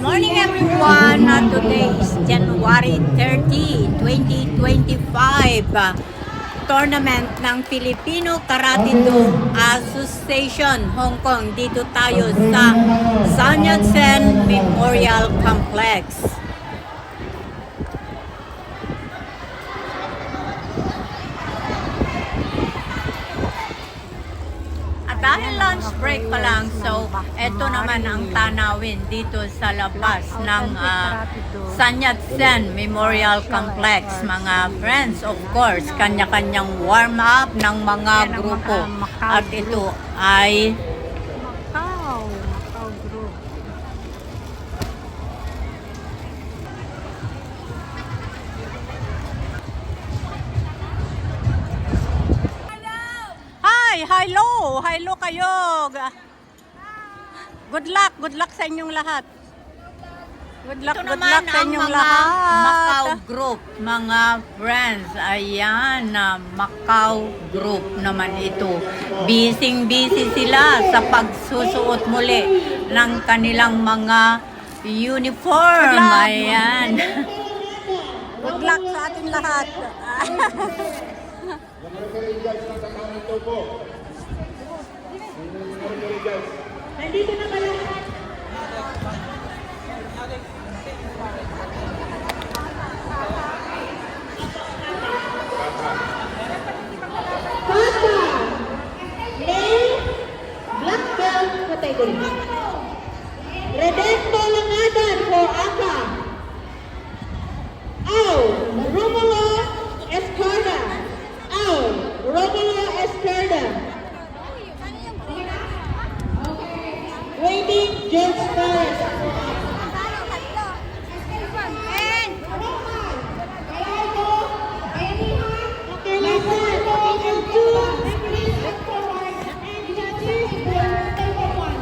Morning everyone! Today is January 30, 2025. Tournament ng Filipino Karate Do Association Hong Kong. Dito tayo sa Sun Yat-sen Memorial Complex. Dahil lunch break pa lang, so eto naman ang tanawin dito sa labas ng Sun Yat-sen Memorial Complex. Mga friends, of course, kanya-kanyang warm-up ng mga grupo. At ito ay Macau Group. Hello kayo. Good luck sa inyong lahat. Good luck sa inyong lahat. Macau Group, mga friends. Ayan, Macau Group naman ito. Busy sila sa pagsusuot muli ng kanilang mga uniform. Ayan. Good luck sa ating lahat. Nandito na ba lahat? Pata! Lane, black belt category. Redento Langadan for Aka. Au, Romulo Escarda. Au, Romulo Escarda. Waiting, George Paris. Okay, listen. And two, step forward. And judges for table one.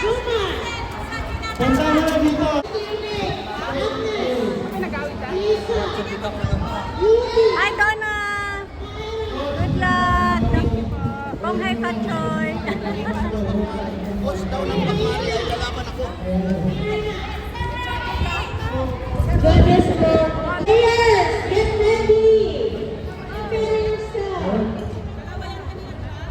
Juma. Lisa. Hi, Donna! Good luck! Kung hay Pachoy! Judges for players, get ready. Prepare yourself.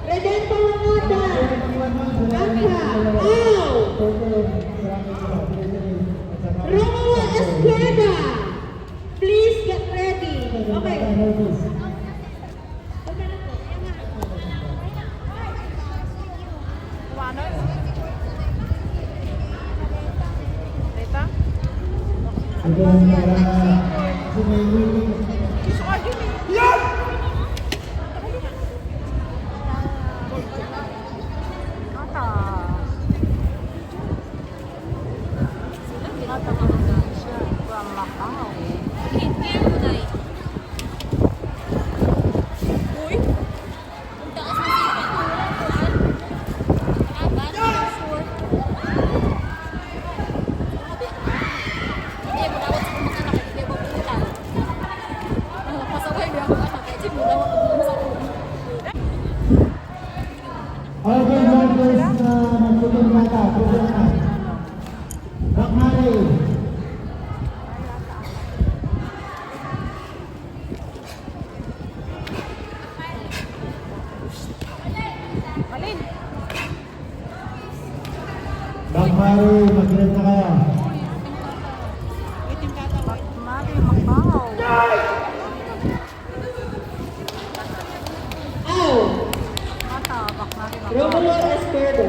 Redento Langadan. Aka. Au. Romulo Escarda. Please get ready. Okay. All the members na magtutuloy nata, programa. Rakmari. Rakmari, mag-grab na kaya. Mari Macau. Au. Romulo Escarda.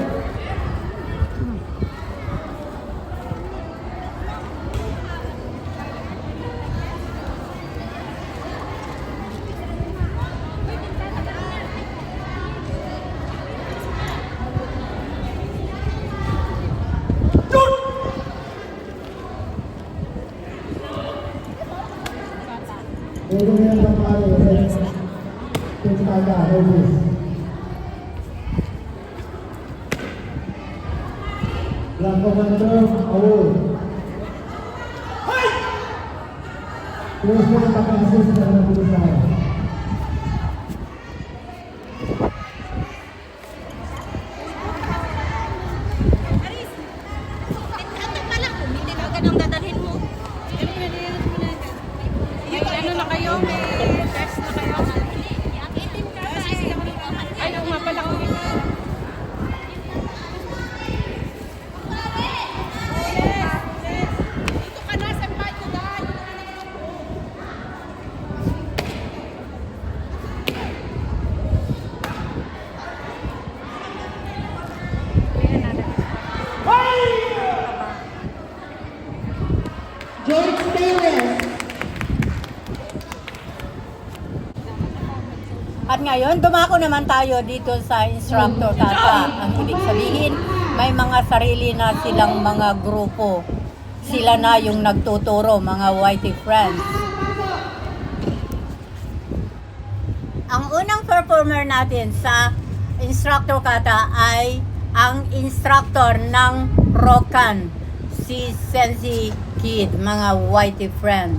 Pwede na yung Rakmari. Pintaga, notice. Black Commander, award. Terus mo na pag-assist na ng pulisahan. ngayon, dumako naman tayo dito sa instructor kata. Ang ibig sabihin, may mga sarili na silang mga grupo. Sila na yung nagtuturo, mga Whitey friends. Ang unang performer natin sa instructor kata ay ang instructor ng Rokan, si Sensi Kid, mga Whitey friend.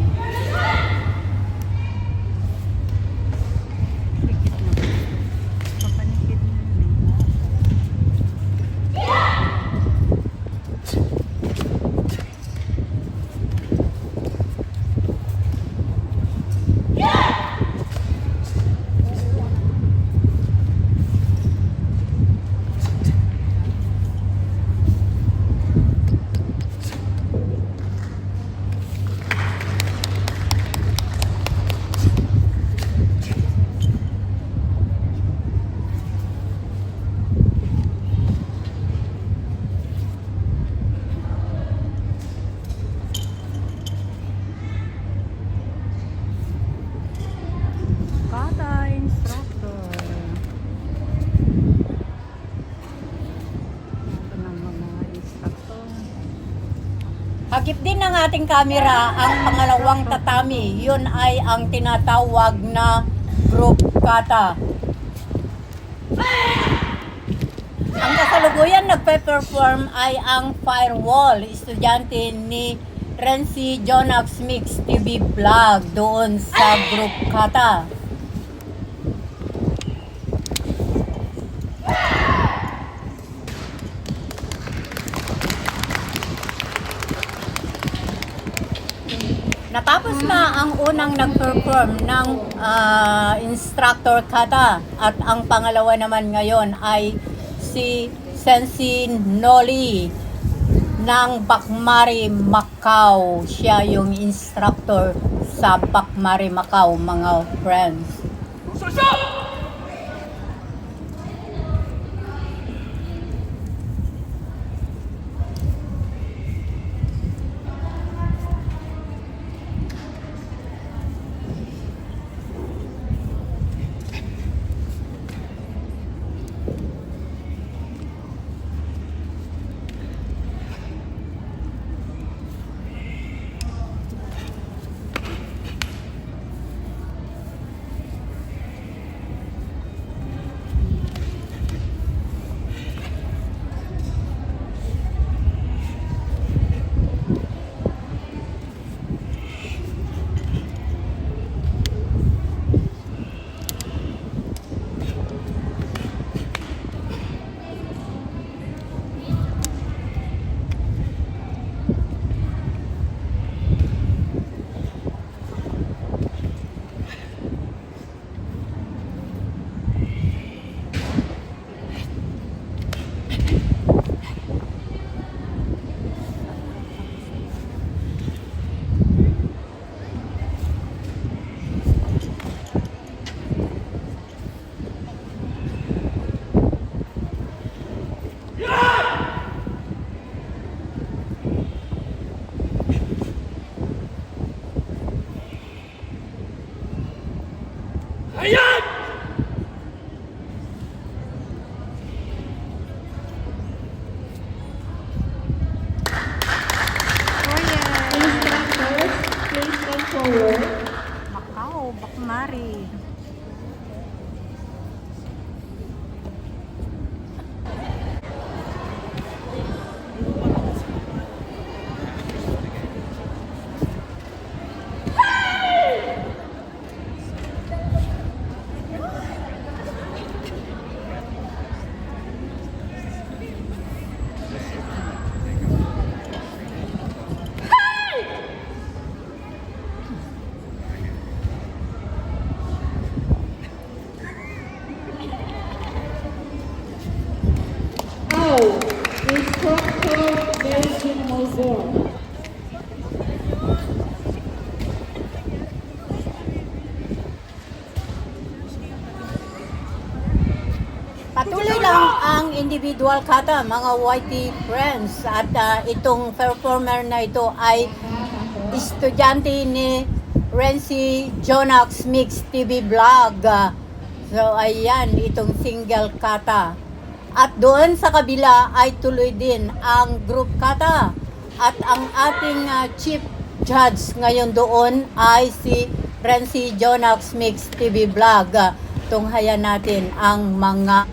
Kata instructor. Ito ng mga instructor. Hagip din ng ating camera ang pangalawang tatami. Yun ay ang tinatawag na group kata. Ang kasalukuyan nagpe-perform ay ang Firewall, estudyante ni Renzi Jonax Mix TV Vlog doon sa group kata. Natapos na ang unang nag-perform ng instructor kata at ang pangalawa naman ngayon ay si Sensi Noli ng Bakmari, Macau. Siya yung instructor sa Bakmari, Macau, mga friends. Instructors, please come forward. Macau, Bakmari. Oh, Instructor Nelson Malbon. Patuloy lang ang individual kata, mga Whitey friends. At itong performer na ito ay estudyante ni Renzi Jonax Mix TV Vlog. So, ayan, itong single kata. At doon sa kabila ay tuloy din ang group kata. At ang ating chief judge ngayon doon ay si Renzi Jonax Mix TV Vlog. Tunghayan natin ang mga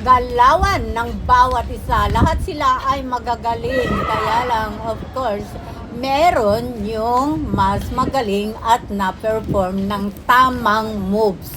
galawan ng bawat isa. Lahat sila ay magagaling. Kaya lang, of course, meron yung mas magaling at na-perform ng tamang moves.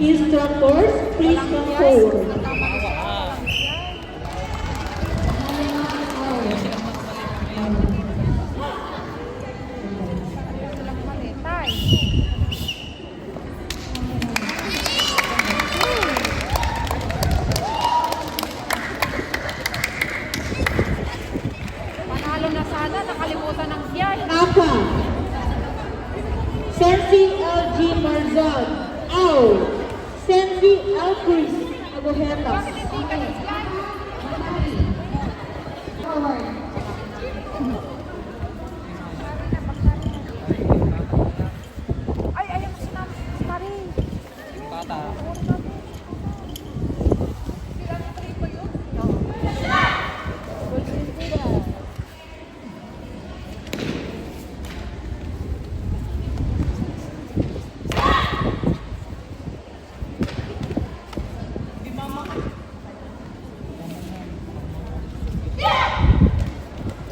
Instructors, please come forward. Panalo na sana, nakalimutan ng biyahe. Apa. Sensi LG Marzon. Out. Sensi L. Chris Aguheta. Forward. Ay, ayaw mo sinabi. Sorry.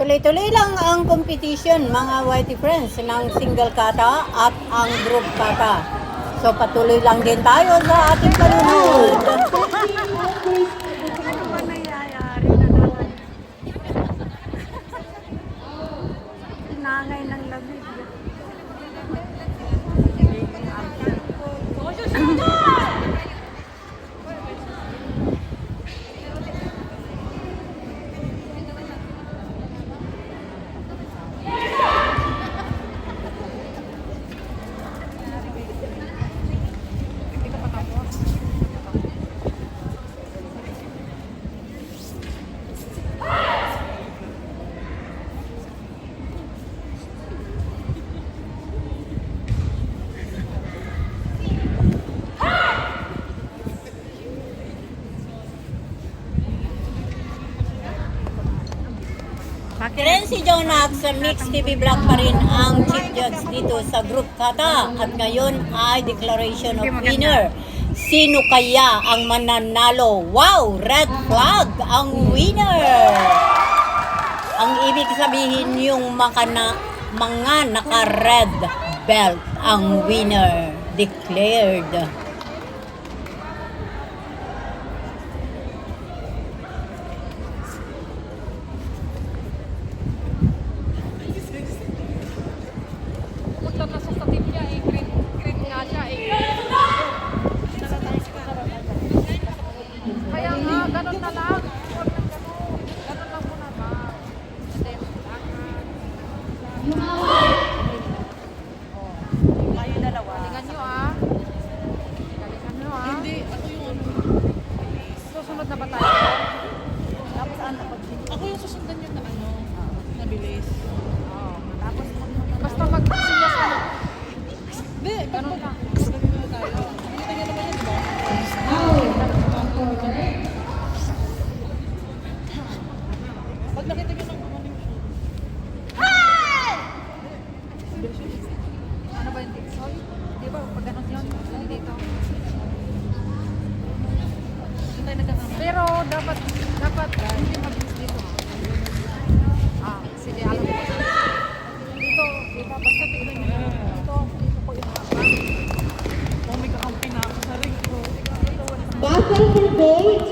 Tuloy-tuloy lang ang competition mga Whitey Friends ng single kata at ang group kata. So patuloy lang din tayo sa ating panunod. Sensi L. Chris Ano ba nangyayari na naman? Nangay ng labig. Renzi Jonax sa Mix TV Vlog pa rin ang chief judge dito sa group kata. At ngayon ay declaration of winner. Sino kaya ang mananalo? Wow! Red flag ang winner! Ang ibig sabihin yung mga naka-red belt ang winner. Declared. Punta na sa team niya, eh. Green nga siya, eh. Kaya nga, ganun na lang. Huwag nang ganun. Ganun lang muna ba? Kayo dalawa. Tingnan nyo, ah. Pag ganun yun, dito. Pero dapat hindi mabilis dito. Sige, alam ko. Dito, basta tignan nyo. Dito ko yung kung may kakampi na ako sa ring ko. Battle for gold.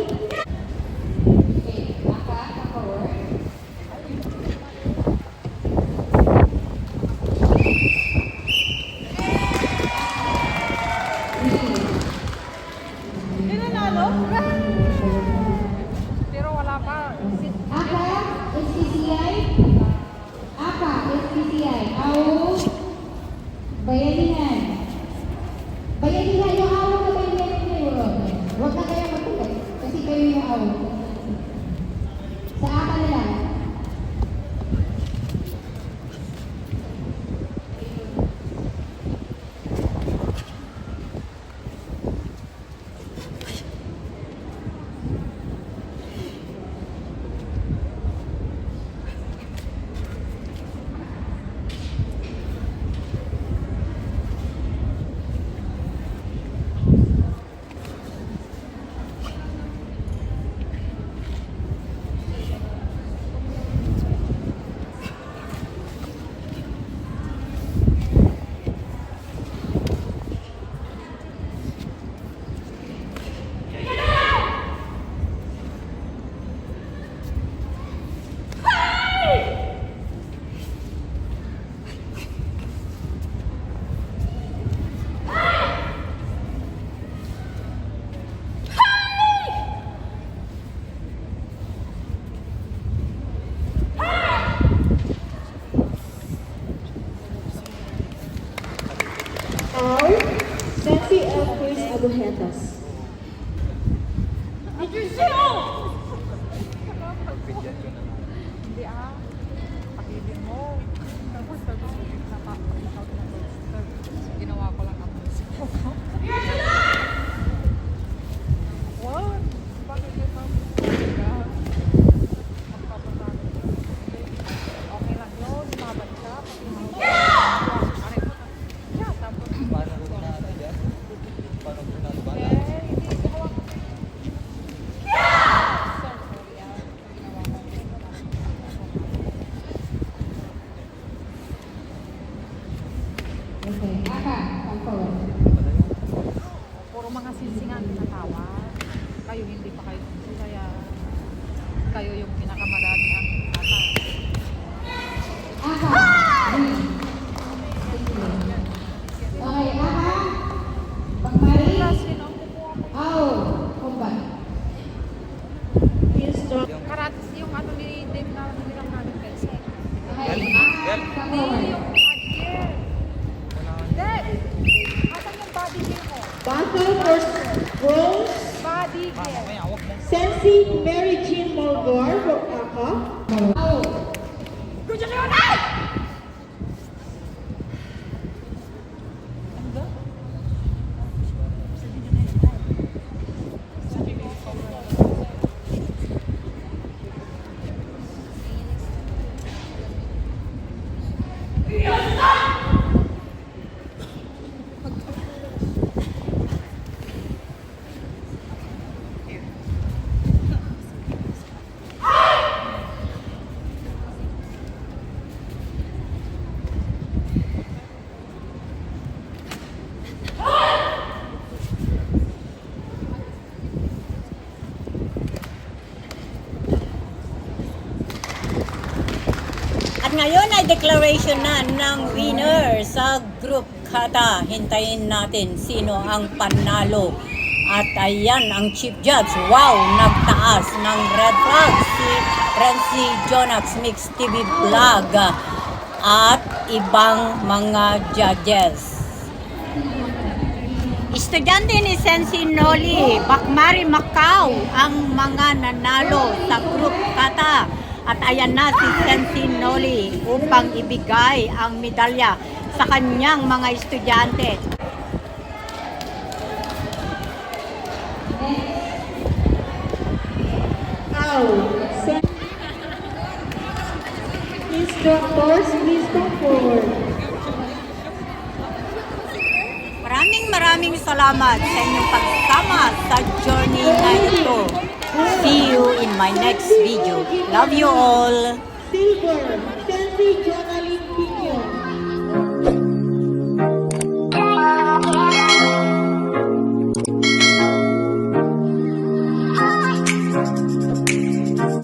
Pero wala pa. Aka, SPCI. Aka, SPCI. Au. Bayanihan. Bayanihan yung awak na bayanihan kayo. Huwag na kayo matulog. Kasi kayo yung awak. Sa aka na lang. Au. Sensi Elvis Abuhetas. Hindi pakilin mo. Tapos napa-out na to. Ginawa ko lang ako. What? Bakit yun ma'am? Magpapatalo. Okay lang yun. Lumaban ka. Yeah, tapos. Paano ko na ano yan? Paano ko na ba? Hindi gawa ko. Okay. Aka, come forward. Puro mga sinsingan tinatawag. Kayo hindi pa kayo sinsi, kaya kayo yung pinakamarami ang ata. Aka. Okay, Aka. Pagmari. Au. Kumba. Karatis yung ano ni Dave na nilang namin kasi. Okay, Aka. Come Hindi forward. yung body gear. Dave! Asan yung body gear mo? Battle for bronze. Body gear. Sensi Mary Jean Mulgore from Aka. Au. At ngayon ay declaration na ng winner sa group kata. Hintayin natin sino ang panalo. At ayan ang chief judge. Wow, nagtaas ng red flag si Renzi Jonax Mix TV Vlog at ibang mga judges. Estudyante ni Sensi Noli, Bakmari Macau ang mga nanalo sa group kata. At ayan na si Sensi Noli upang ibigay ang medalya sa kanyang mga estudyante. Au. Instructors, please come forward. Maraming maraming salamat sa inyong pagsama sa journey na ito. See you in my next video. Love you all. Silver,